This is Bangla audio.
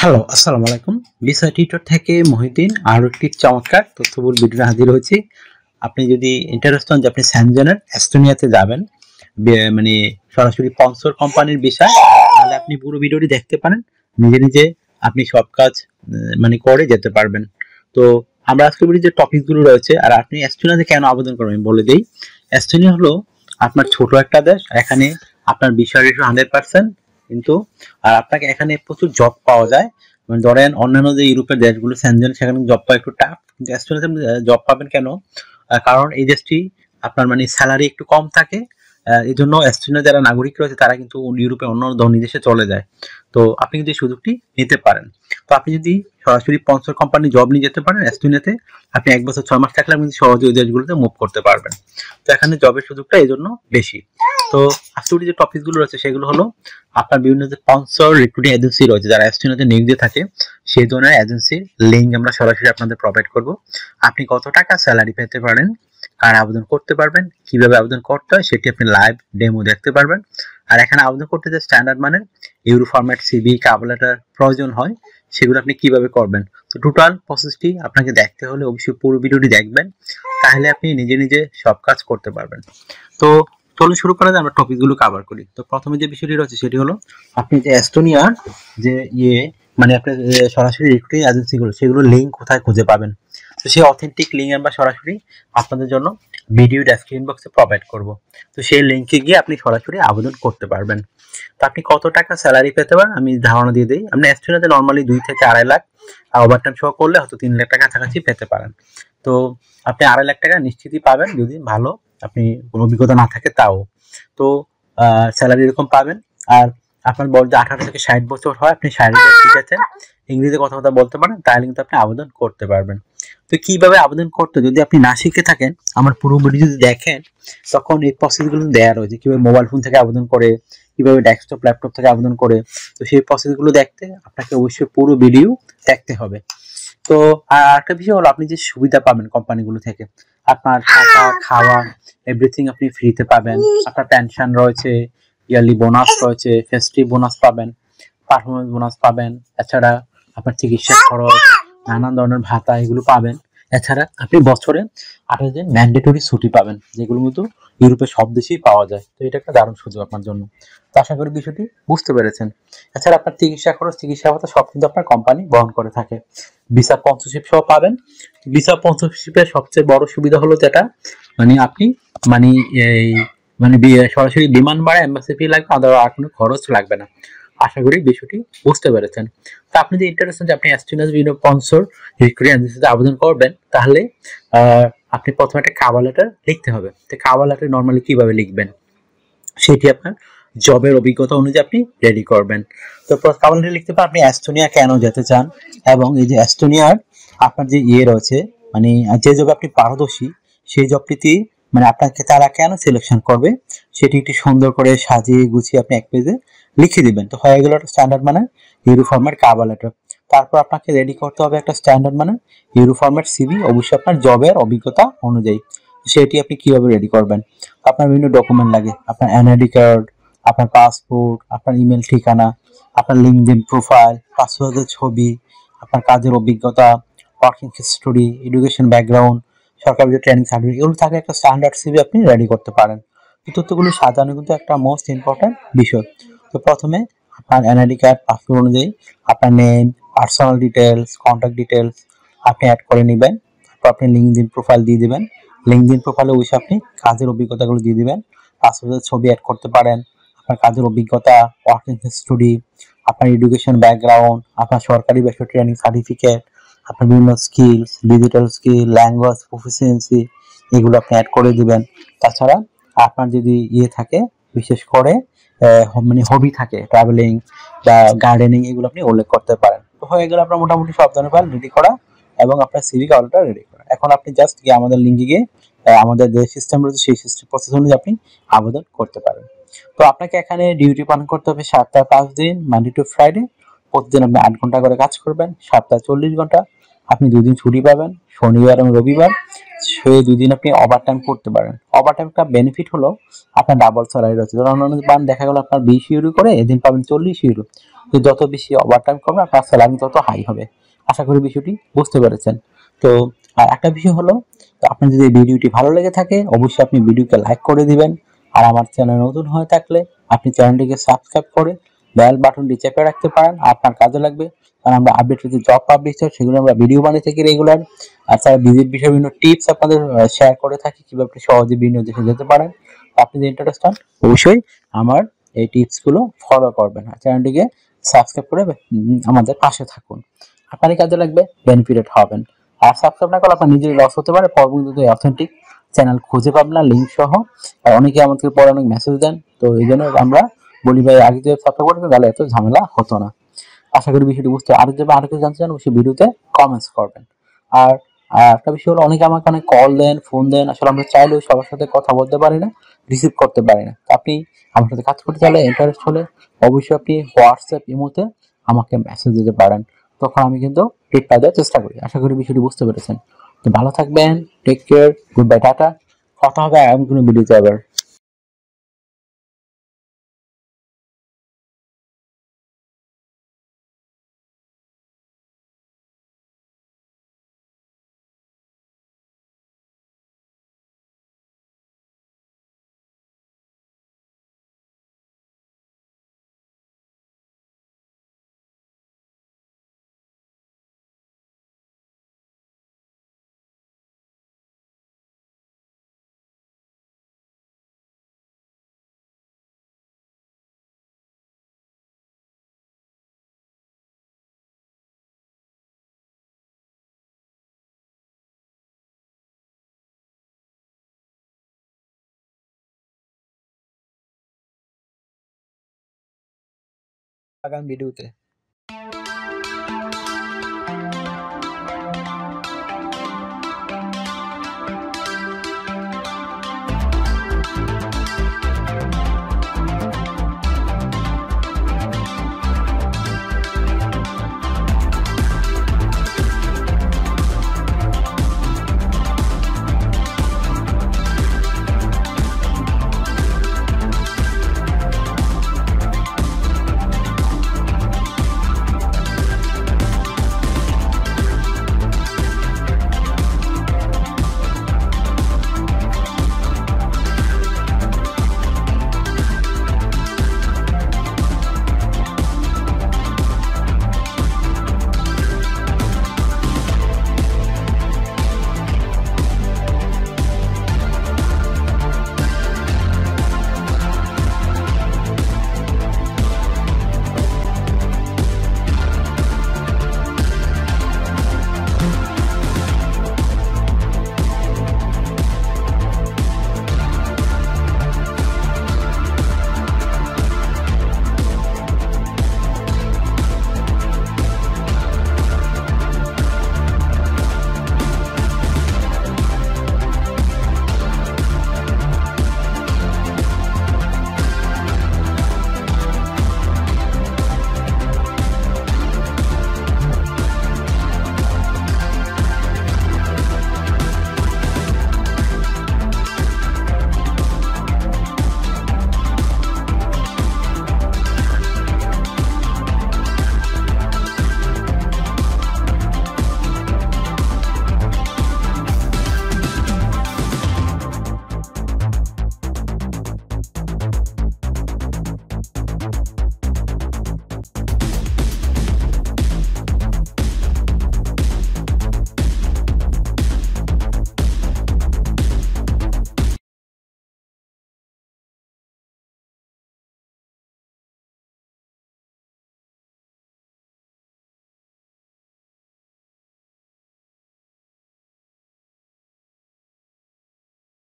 হ্যালো, আসসালামু আলাইকুম। ভিসা টিউটর থেকে মহিউদ্দিন আরো একটি চমৎকার তথ্যবহুল ভিডিও হাজির হয়েছি। আপনি যদি ইন্টারেস্ট হন যে আপনি সেনজেনের এস্তোনিয়াতে যাবেন, মানে সরাসরি স্পন্সর কোম্পানির বিষয়, তাহলে আপনি পুরো ভিডিওটি দেখতে পারেন। নিজে নিজে আপনি সব কাজ মানে করে যেতে পারবেন। তো আমরা আজকে বলি যে টপিকগুলো রয়েছে, আর আপনি এস্তোনিয়াতে কেন আবেদন করবেন আমি বলে দিই। এস্তোনিয়া হলো আপনার ছোট একটা দেশ, এখানে আপনার ভিসা রেশিও 100%, কিন্তু আর আপনাকে এখানে প্রচুর জব পাওয়া যায়। মানে ধরেন অন্যান্য যে ইউরোপের দেশগুলো সেনজেন, সেখানে জব পাওয়া একটু টাফ, কিন্তু এস্তোনিয়াতে জব পাবেন কেন? কারণ এই দেশটি আপনার মানে স্যালারি একটু কম থাকে। এই জন্য এস্তোনিয়ার যারা নাগরিক রয়েছে তারা কিন্তু ইউরোপের অন্য ধনী দেশে চলে যায়। তো আপনি কিন্তু এই সুযোগটি নিতে পারেন। তো আপনি যদি সরাসরি স্পন্সর কোম্পানি জব নিয়ে যেতে পারেন এস্তোনিয়াতে, আপনি 1 বছর 6 মাস থাকলে আপনি সহজে ওই দেশগুলোতে মুভ করতে পারবেন। তো এখানে জবের সুযোগটা এই জন্য বেশি। তো আজকে যে টপিকগুলো রয়েছে সেগুলো হলো আপনার বিভিন্ন যে স্পন্সর রিক্রুটিং এজেন্সি রয়েছে যারা এস্তোনিয়াতে নিয়োগ দিয়ে থাকে, সেই ধরনের এজেন্সির লিঙ্ক আমরা সরাসরি আপনাদের প্রোভাইড করব। আপনি কত টাকা স্যালারি পেতে পারেন, আর আবেদন করতে পারবেন, কিভাবে আবেদন করতে হয় সেটি আপনি লাইভ ডেমো দেখতে পারবেন। আর এখানে আবেদন করতে যে স্ট্যান্ডার্ড মানের euro format CV cover letter প্রয়োজন হয়, সেগুলো আপনি কিভাবে করবেন। তো টোটাল প্রসেসটি আপনাকে দেখতে হলে অবশ্যই পুরো ভিডিওটি দেখবেন, তাহলে আপনি নিজে নিজে সব কাজ করতে পারবেন। তো চলুন শুরু করা যায়, আমরা টপিকগুলো কভার করি। তো প্রথমে যে বিষয়টি রয়েছে সেটি হলো আপনি যে এস্তোনিয়ার যে মানে আপনার সরাসরি রিক্রুটিং এজেন্সিগুলো, সেগুলো লিঙ্ক কোথায় খুঁজে পাবেন। তো সেই অথেন্টিক লিঙ্ক আমরা সরাসরি আপনাদের জন্য ভিডিও ডেসক্রিপশন বক্সে প্রোভাইড করব। তো সেই লিঙ্কে গিয়ে আপনি সরাসরি আবেদন করতে পারবেন। তো আপনি কত টাকা স্যালারি পেতে পারেন আমি ধারণা দিয়ে দিই। আপনি এস্টিমেটে নরমালি 2 থেকে 2.5 লাখ, আর ওভারটাইম সহ করলে হয়তো 3 লাখ টাকা কাছাকাছি পেতে পারেন। তো আপনি 2.5 লাখ টাকা নিশ্চিতই পাবেন যদি ভালো আপনি কোনো অভিজ্ঞতা না থাকে তাও। তো স্যালারি এরকম পাবেন। আর আপনার বয়স যদি 18 থেকে 60 বছর হয়, আপনি শারীরিক ঠিক আছে, ইংরেজিতে কথাবার্তা বলতে পারেন, তাহলে কিন্তু আপনি আবেদন করতে পারবেন। তো কিভাবে আবেদন করতে, যদি আপনি না শিখে থাকেন, আমার পুরো ভিডিও যদি দেখেন, তখন এই প্রসেসগুলো দেওয়া রয়েছে, কিভাবে মোবাইল ফোন থেকে আবেদন করে, কিভাবে ডেস্কটপ ল্যাপটপ থেকে আবেদন করে। তো সেই প্রসেসগুলো দেখতে আপনাকে অবশ্যই পুরো ভিডিও দেখতে হবে। তো আর একটা বিষয় হলো আপনি যে সুবিধা পাবেন কোম্পানিগুলো থেকে, আপনার থাকা খাওয়া এভরিথিং আপনি ফ্রিতে পাবেন। আপনার পেনশন রয়েছে, ইয়ারলি বোনাস রয়েছে, ফেস্টিভ বোনাস পাবেন, পারফরমেন্স বোনাস পাবেন। এছাড়া আপনার চিকিৎসা খরচ, নানান ধরনের ভাতা এগুলো পাবেন। এছাড়া আপনি বছরে 28 দিন ম্যান্ডেটরি ছুটি পাবেন, যেগুলো কিন্তু ইউরোপের সব দেশেই পাওয়া যায়। তো এটা একটা দারুণ সুযোগ আপনার জন্য। তো আশা করি বিষয়টি বুঝতে পেরেছেন। এছাড়া আপনার চিকিৎসা খরচ, চিকিৎসা ভাতা সব কিন্তু আপনার কোম্পানি বহন করে থাকে। ভিসা স্পন্সরশিপ সহ পাবেন। ভিসা স্পন্সরশিপের সবচেয়ে বড় সুবিধা হলো যেটা, মানে আপনি মানে এই মানে সরাসরি বিমান ভাড়া এম্বাসি ফি লাগবে, আর কোনো খরচ লাগবে না। আশা করি বিষয়টি বুঝতে পেরেছেন। তো আপনি যে ইন্টারেস্টেড যে আপনি অ্যাস্ট্রিনাস বিভিন্ন স্পন্সর রিক্রুটিং এজেন্সিতে আবেদন করবেন, তাহলে আপনি প্রথমে একটা কভার লেটার লিখতে হবে। তো কভার লেটার নরমালি কিভাবে লিখবেন সেটি আপনার জবের অভিজ্ঞতা অনুযায়ী আপনি রেডি করবেন। তো কভার লেটার লিখতে পারেন আপনি এস্তোনিয়া কেন যেতে চান, এবং এই যে এস্তোনিয়ার আপনার যে রয়েছে, মানে যে জবে আপনি পারদর্শী, সেই জবটিতে মানে আপনাকে তারা কেন সিলেকশন করবে, সেটি একটি সুন্দর করে সাজিয়ে গুছিয়ে আপনি এক পেজে লিখে দিবেন। তো হয়ে গেল একটা স্ট্যান্ডার্ড মানে ইউরো ফরম্যাট কভার লেটার। তারপর আপনাকে রেডি করতে হবে একটা স্ট্যান্ডার্ড মানে ইউরো ফরম্যাট সিভি, অবশ্যই আপনার জবের অভিজ্ঞতা অনুযায়ী। সেটি আপনি কিভাবে রেডি করবেন, আপনার বিভিন্ন ডকুমেন্ট লাগে, আপনার এনআইডি কার্ড, আপনার পাসপোর্ট, আপনার ইমেল ঠিকানা, আপনার লিঙ্কডইন প্রোফাইল, পাসওয়ার্ডের ছবি, আপনার কাজের অভিজ্ঞতা, ওয়ার্কিং হিস্টোরি, এডুকেশন ব্যাকগ্রাউন্ড, সরকারি ট্রেনিং সার্টিফিকেট, এগুলো থাকে একটা স্ট্যান্ডার্ড সিভি আপনি রেডি করতে পারেন। এই তথ্যগুলো সাজানো কিন্তু একটা মোস্ট ইম্পর্টেন্ট বিষয়। তো প্রথমে আপনার এনআইডি কার্ড, পাসপোর্ট অনুযায়ী আপনার name, personal details, contact details আপনি অ্যাড করে নেবেন। তারপর আপনি লিঙ্কডইন প্রোফাইল দিয়ে দিবেন। লিঙ্কডইন প্রোফাইলে অবশ্যই আপনি কাজের অভিজ্ঞতাগুলো দিয়ে দিবেন। পাসপোর্টের ছবি অ্যাড করতে পারেন, আপনার কাজের অভিজ্ঞতা, ওয়ার্কিং হিস্টোরি, আপনার এডুকেশন ব্যাকগ্রাউন্ড, আপনার সরকারি বেসরকারি ট্রেনিং সার্টিফিকেট, আপনার বিভিন্ন skills, digital skill, language proficiency, এগুলো আপনি অ্যাড করে দিবেন। তাছাড়া আপনার যদি থাকে বিশেষ করে মানে হবি থাকে, ট্রাভেলিং বা গার্ডেনিং, এগুলো আপনি উল্লেখ করতে পারেন। তো হয়ে গেল আপনার মোটামুটি সব ধরনের ফাইল রেডি করা এবং আপনার সিভি কার্ডটা রেডি করা। এখন আপনি জাস্ট গিয়ে আমাদের লিঙ্কে গিয়ে আমাদের যে সিস্টেম রয়েছে সেই সিস্টেম প্রসেস অনুযায়ী আপনি আবেদন করতে পারেন। তো আপনাকে এখানে ডিউটি পালন করতে হবে সপ্তাহে 5 দিন, মানডে টু ফ্রাইডে। প্রতিদিন আপনি 8 ঘন্টা করে কাজ করবেন, সপ্তাহে 40 ঘন্টা। আপনি 2 দিন ছুটি পাবেন, শনিবার এবং রবিবার। সেই 2 দিন আপনি ওভারটাইম করতে পারেন। ওভারটাইমটা বেনিফিট হলো আপনার ডাবল স্যালারি রয়েছে। ধরুন অন্যান্য পান দেখা গেল আপনার 20 ইউরো করে, এদিন পাবেন 40 ইউরো। তো যত বেশি ওভারটাইম করবেন আপনার স্যালারি তত হাই হবে। আশা করি বিষয়টি বুঝতে পেরেছেন। তো আর একটা বিষয় হলো, তো আপনার যদি এই ভিডিওটি ভালো লেগে থাকে অবশ্যই আপনি ভিডিওকে লাইক করে দিবেন। আর আমার চ্যানেল নতুন হয়ে থাকলে আপনি চ্যানেলটিকে সাবস্ক্রাইব করে বেল বাটনটি চেপে রাখতে পারেন, আপনার কাজে লাগবে। কারণ আমরা আপডেট যে জব পাবলিশ হয় সেগুলো আমরা ভিডিও বানিয়ে থাকি রেগুলার। আর তার বিষয়ে বিভিন্ন টিপস আপনাদের শেয়ার করে থাকি কিভাবে আপনি সহজে বিভিন্ন দেশে যেতে পারেন। আপনি যদি ইন্টারেস্ট হন অবশ্যই আমার এই টিপস গুলো ফলো করবেন, আর চ্যানেলটিকে সাবস্ক্রাইব করে আমাদের পাশে থাকুন। আপনারই কাজে লাগবে, বেনিফিটেড হবেন। আর সাবস্ক্রাইব না করলে আপনার নিজের লস হতে পারে, পরবর্তীতে অথেন্টিক চ্যানেল খুঁজে পাবেন না লিঙ্ক সহ। আর অনেকে আমাদের পরে অনেক মেসেজ দেন, তো এই জন্য আমরা বলি ভাই আগে যদি সাবস্ক্রাইব করতে তাহলে এত ঝামেলা হতো না। আশা করি বিষয়টি বুঝতে, আর যদি আরো কিছু জানতে চান অবশ্যই ভিডিওতে কমেন্টস করবেন। আর একটা বিষয় হলো অনেকে আমাকে অনেক কল দেন, ফোন দেন, আসলে আমরা চাইলেও সবার সাথে কথা বলতে পারি না, রিসিভ করতে পারি না। তো আপনি আমার সাথে কাজ করতে চাইলে, ইন্টারেস্ট হলে অবশ্যই আপনি হোয়াটসঅ্যাপ ইমোতে আমাকে মেসেজ দিতে পারেন, তখন আমি কিন্তু রিপ্লাই দেওয়ার চেষ্টা করি। আশা করি বিষয়টি বুঝতে পেরেছেন। তো ভালো থাকবেন, টেক কেয়ার, গুড বাই, টাটা। কথা হবে আগামী কোনো ভিডিওতে আবার। আগামী ভিডিওতে।